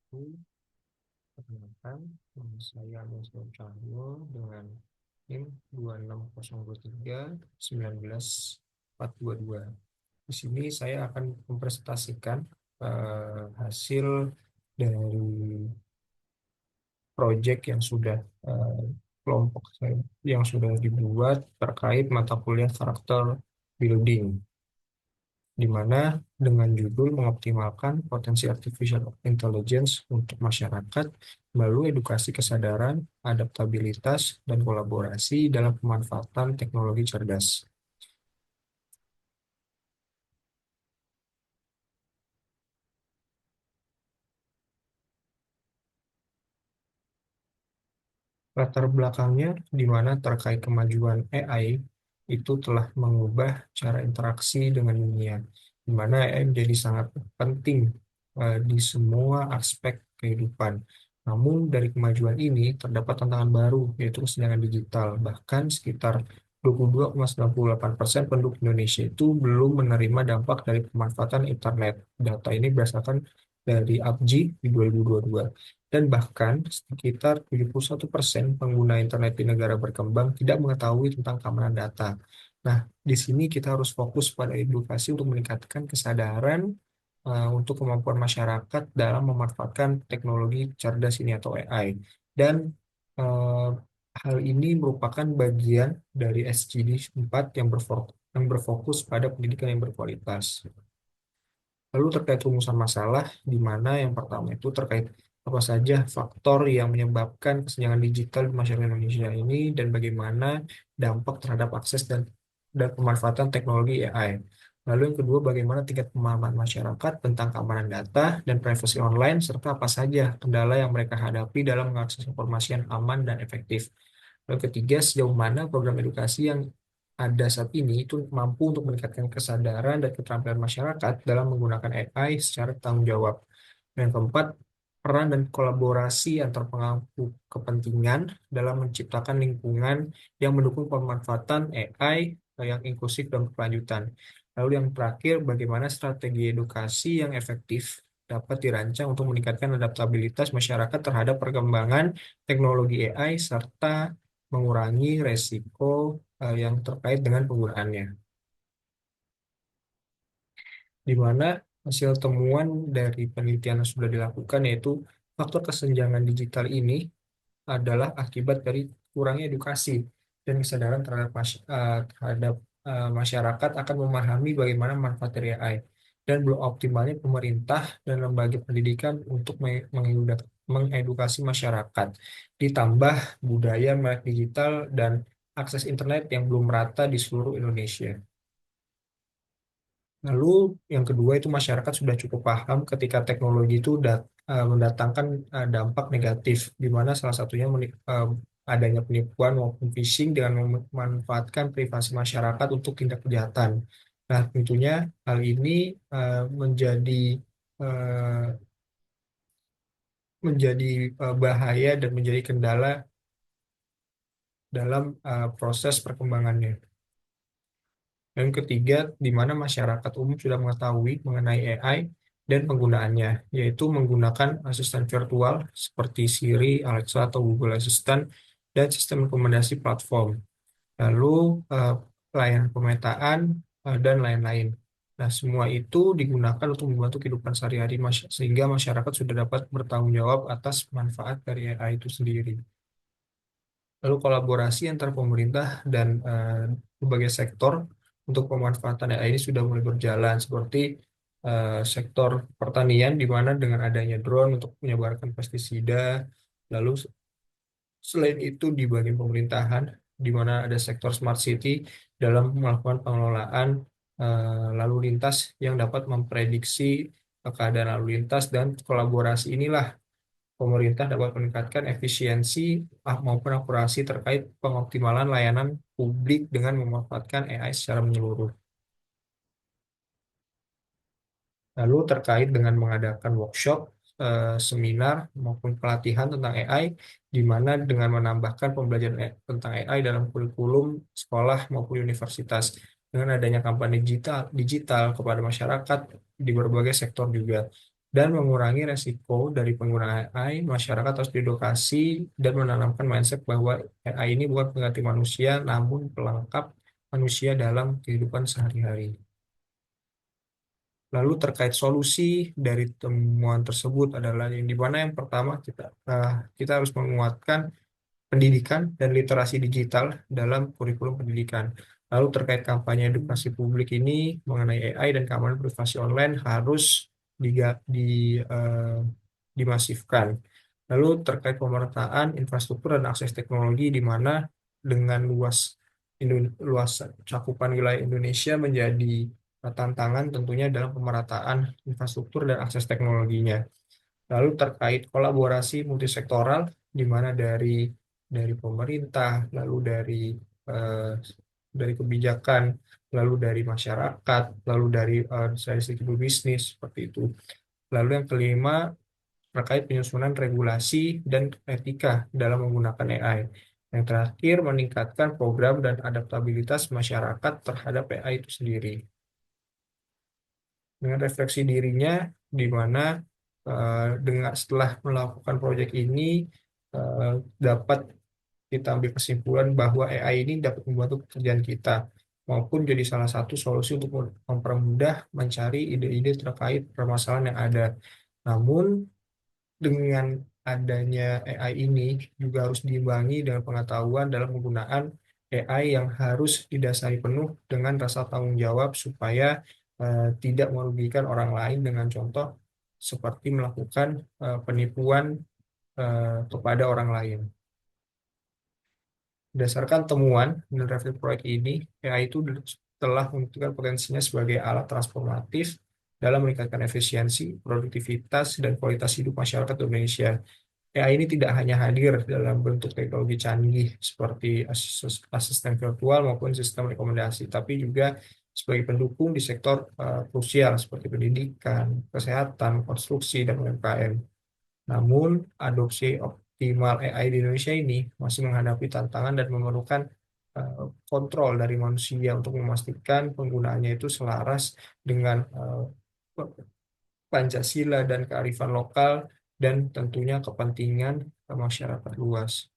Perkenalkan, nama saya Muslim Cahyo dengan NIM 26023 19422. Di sini saya akan mempresentasikan hasil dari proyek yang sudah eh, kelompok saya yang sudah dibuat terkait mata kuliah karakter building, di mana dengan judul mengoptimalkan potensi artificial intelligence untuk masyarakat melalui edukasi kesadaran, adaptabilitas, dan kolaborasi dalam pemanfaatan teknologi cerdas. Latar belakangnya di mana terkait kemajuan AI itu telah mengubah cara interaksi dengan dunia, di mana AI menjadi sangat penting di semua aspek kehidupan. Namun dari kemajuan ini terdapat tantangan baru, yaitu kesenjangan digital. Bahkan sekitar 22,98% penduduk Indonesia itu belum menerima dampak dari pemanfaatan internet. Data ini berdasarkan dari APJI di 2022. Dan bahkan sekitar 71% pengguna internet di negara berkembang tidak mengetahui tentang keamanan data. Nah, di sini kita harus fokus pada edukasi untuk meningkatkan kesadaran untuk kemampuan masyarakat dalam memanfaatkan teknologi cerdas ini atau AI. Dan eh, hal ini merupakan bagian dari SGD 4 yang berfokus pada pendidikan yang berkualitas. Lalu terkait rumusan masalah, di mana yang pertama itu terkait apa saja faktor yang menyebabkan kesenjangan digital di masyarakat Indonesia ini dan bagaimana dampak terhadap akses dan pemanfaatan teknologi AI. Lalu yang kedua, bagaimana tingkat pemahaman masyarakat tentang keamanan data dan privasi online, serta apa saja kendala yang mereka hadapi dalam mengakses informasi yang aman dan efektif. Lalu ketiga, sejauh mana program edukasi yang ada saat ini itu mampu untuk meningkatkan kesadaran dan keterampilan masyarakat dalam menggunakan AI secara tanggung jawab. Dan yang keempat, peran dan kolaborasi antar pemangku kepentingan dalam menciptakan lingkungan yang mendukung pemanfaatan AI yang inklusif dan berkelanjutan. Lalu yang terakhir, bagaimana strategi edukasi yang efektif dapat dirancang untuk meningkatkan adaptabilitas masyarakat terhadap perkembangan teknologi AI serta mengurangi resiko yang terkait dengan penggunaannya. Di mana hasil temuan dari penelitian yang sudah dilakukan yaitu faktor kesenjangan digital ini adalah akibat dari kurangnya edukasi dan kesadaran terhadap masyarakat akan memahami bagaimana manfaat dari AI dan belum optimalnya pemerintah dan lembaga pendidikan untuk mengedukasi masyarakat, ditambah budaya melek digital dan akses internet yang belum merata di seluruh Indonesia. Lalu yang kedua itu masyarakat sudah cukup paham ketika teknologi itu mendatangkan dampak negatif, di mana salah satunya adanya penipuan maupun phishing dengan memanfaatkan privasi masyarakat untuk tindak kejahatan. Nah, tentunya hal ini menjadi eh, bahaya dan menjadi kendala dalam proses perkembangannya. Dan ketiga, di mana masyarakat umum sudah mengetahui mengenai AI dan penggunaannya, yaitu menggunakan asisten virtual seperti Siri, Alexa, atau Google Assistant, dan sistem rekomendasi platform. Lalu eh, layanan pemetaan dan lain-lain. Nah, semua itu digunakan untuk membantu kehidupan sehari-hari sehingga masyarakat sudah dapat bertanggung jawab atas manfaat dari AI itu sendiri. Lalu kolaborasi antar pemerintah dan berbagai sektor untuk pemanfaatan AI ini sudah mulai berjalan seperti sektor pertanian di mana dengan adanya drone untuk menyebarkan pestisida. Lalu selain itu di bagian pemerintahan di mana ada sektor smart city dalam melakukan pengelolaan lalu lintas yang dapat memprediksi keadaan lalu lintas, dan kolaborasi inilah pemerintah dapat meningkatkan efisiensi maupun akurasi terkait pengoptimalan layanan publik dengan memanfaatkan AI secara menyeluruh. Lalu terkait dengan mengadakan workshop, seminar maupun pelatihan tentang AI, di mana dengan menambahkan pembelajaran tentang AI dalam kurikulum sekolah maupun universitas, dengan adanya kampanye digital kepada masyarakat di berbagai sektor juga. dan mengurangi resiko dari penggunaan AI. Masyarakat harus diedukasi dan menanamkan mindset bahwa AI ini bukan pengganti manusia, namun pelengkap manusia dalam kehidupan sehari-hari. Lalu terkait solusi dari temuan tersebut adalah yang di mana yang pertama kita harus menguatkan pendidikan dan literasi digital dalam kurikulum pendidikan. Lalu terkait kampanye edukasi publik ini mengenai AI dan keamanan privasi online harus dimasifkan. Lalu terkait pemerataan infrastruktur dan akses teknologi di mana dengan luas cakupan wilayah Indonesia menjadi tantangan tentunya dalam pemerataan infrastruktur dan akses teknologinya. Lalu terkait kolaborasi multisektoral di mana dari pemerintah, lalu eh, dari kebijakan, lalu dari masyarakat, lalu dari segi bisnis seperti itu. Lalu yang kelima terkait penyusunan regulasi dan etika dalam menggunakan AI. Yang terakhir meningkatkan program dan adaptabilitas masyarakat terhadap AI itu sendiri. Dengan refleksi dirinya di mana dengan setelah melakukan proyek ini eh, dapat kita ambil kesimpulan bahwa AI ini dapat membantu pekerjaan kita maupun jadi salah satu solusi untuk mempermudah mencari ide-ide terkait permasalahan yang ada. Namun dengan adanya AI ini juga harus diimbangi dengan pengetahuan dalam penggunaan AI yang harus didasari penuh dengan rasa tanggung jawab supaya tidak merugikan orang lain dengan contoh seperti melakukan penipuan kepada orang lain. Berdasarkan temuan dan refleksi proyek ini, AI itu telah membuktikan potensinya sebagai alat transformatif dalam meningkatkan efisiensi, produktivitas, dan kualitas hidup masyarakat Indonesia. AI ini tidak hanya hadir dalam bentuk teknologi canggih seperti asisten virtual maupun sistem rekomendasi, tapi juga sebagai pendukung di sektor krusial seperti pendidikan, kesehatan, konstruksi, dan UMKM. Namun, adopsi optimal AI di Indonesia ini masih menghadapi tantangan dan memerlukan kontrol dari manusia untuk memastikan penggunaannya itu selaras dengan Pancasila dan kearifan lokal dan tentunya kepentingan masyarakat luas.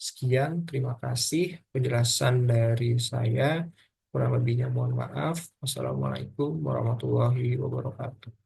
Sekian, terima kasih penjelasan dari saya. Kurang lebihnya mohon maaf. Wassalamualaikum warahmatullahi wabarakatuh.